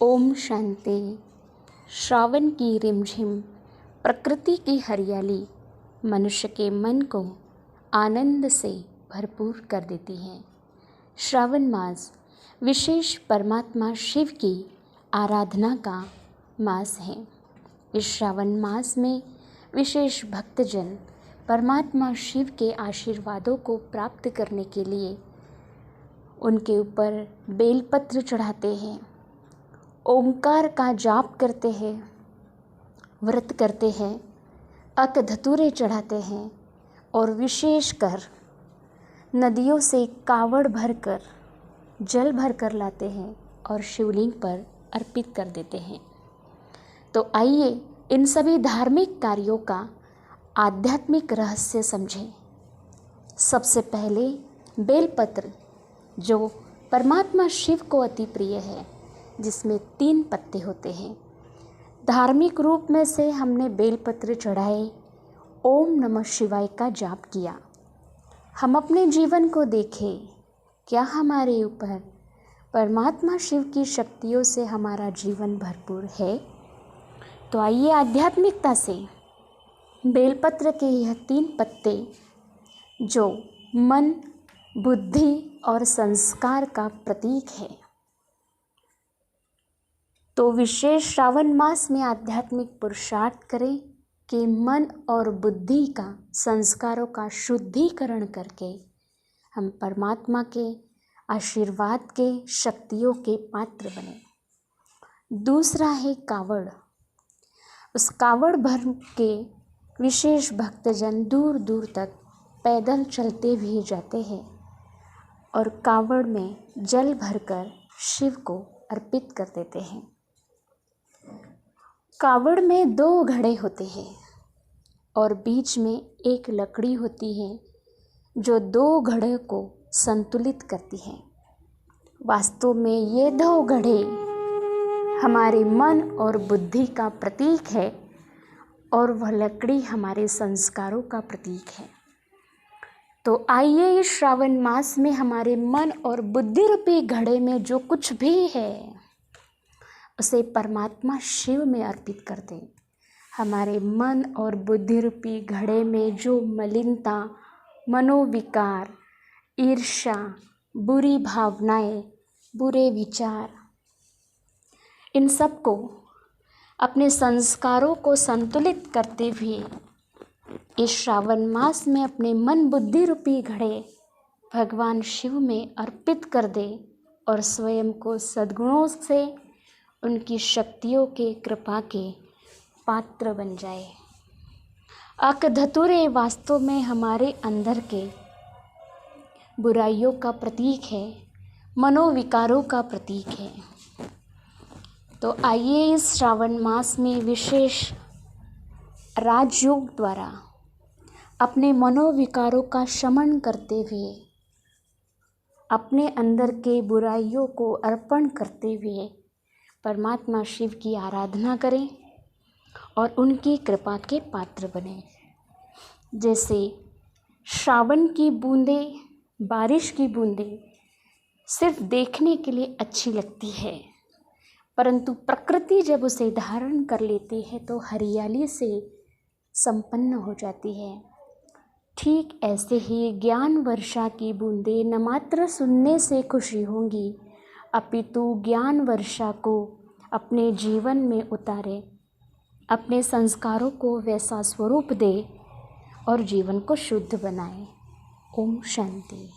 ओम शांति। श्रावण की रिमझिम प्रकृति की हरियाली मनुष्य के मन को आनंद से भरपूर कर देती है। श्रावण मास विशेष परमात्मा शिव की आराधना का मास है। इस श्रावण मास में विशेष भक्तजन परमात्मा शिव के आशीर्वादों को प्राप्त करने के लिए उनके ऊपर बेलपत्र चढ़ाते हैं, ओंकार का जाप करते हैं, व्रत करते हैं, अक धतूरे चढ़ाते हैं और विशेषकर नदियों से कावड़ भरकर जल भरकर लाते हैं और शिवलिंग पर अर्पित कर देते हैं। तो आइए इन सभी धार्मिक कार्यों का आध्यात्मिक रहस्य समझें। सबसे पहले बेलपत्र, जो परमात्मा शिव को अति प्रिय है, जिसमें 3 पत्ते होते हैं। धार्मिक रूप में से हमने बेलपत्र चढ़ाए, ओम नमः शिवाय का जाप किया। हम अपने जीवन को देखें, क्या हमारे ऊपर परमात्मा शिव की शक्तियों से हमारा जीवन भरपूर है? तो आइए आध्यात्मिकता से बेलपत्र के यह 3 पत्ते, जो मन, बुद्धि और संस्कार का प्रतीक है, तो विशेष श्रावण मास में आध्यात्मिक पुरुषार्थ करें कि मन और बुद्धि का, संस्कारों का शुद्धिकरण करके हम परमात्मा के आशीर्वाद के, शक्तियों के पात्र बने। दूसरा है कावड़। उस कावड़ भर के विशेष भक्तजन दूर दूर तक पैदल चलते भी जाते हैं और कावड़ में जल भरकर शिव को अर्पित कर देते हैं। कावड़ में 2 घड़े होते हैं और बीच में एक लकड़ी होती है जो 2 घड़े को संतुलित करती है। वास्तव में ये 2 घड़े हमारे मन और बुद्धि का प्रतीक है और वह लकड़ी हमारे संस्कारों का प्रतीक है। तो आइए इस श्रावण मास में हमारे मन और बुद्धि रूपी घड़े में जो कुछ भी है उसे परमात्मा शिव में अर्पित कर दें। हमारे मन और बुद्धि रूपी घड़े में जो मलिनता, मनोविकार, ईर्ष्या, बुरी भावनाएं, बुरे विचार, इन सब को अपने संस्कारों को संतुलित करते हुए इस श्रावण मास में अपने मन बुद्धि रूपी घड़े भगवान शिव में अर्पित कर दे और स्वयं को सद्गुणों से, उनकी शक्तियों के, कृपा के पात्र बन जाए। अक धतूरे वास्तव में हमारे अंदर के बुराइयों का प्रतीक है, मनोविकारों का प्रतीक है। तो आइए इस श्रावण मास में विशेष राजयोग द्वारा अपने मनोविकारों का शमन करते हुए, अपने अंदर के बुराइयों को अर्पण करते हुए परमात्मा शिव की आराधना करें और उनकी कृपा के पात्र बने। जैसे श्रावण की बूंदें, बारिश की बूंदें सिर्फ देखने के लिए अच्छी लगती है, परंतु प्रकृति जब उसे धारण कर लेती है तो हरियाली से संपन्न हो जाती है। ठीक ऐसे ही ज्ञान वर्षा की बूंदें न मात्र सुनने से खुशी होंगी, अपितु ज्ञान वर्षा को अपने जीवन में उतारे, अपने संस्कारों को वैसा स्वरूप दे और जीवन को शुद्ध बनाए। ओम शांति।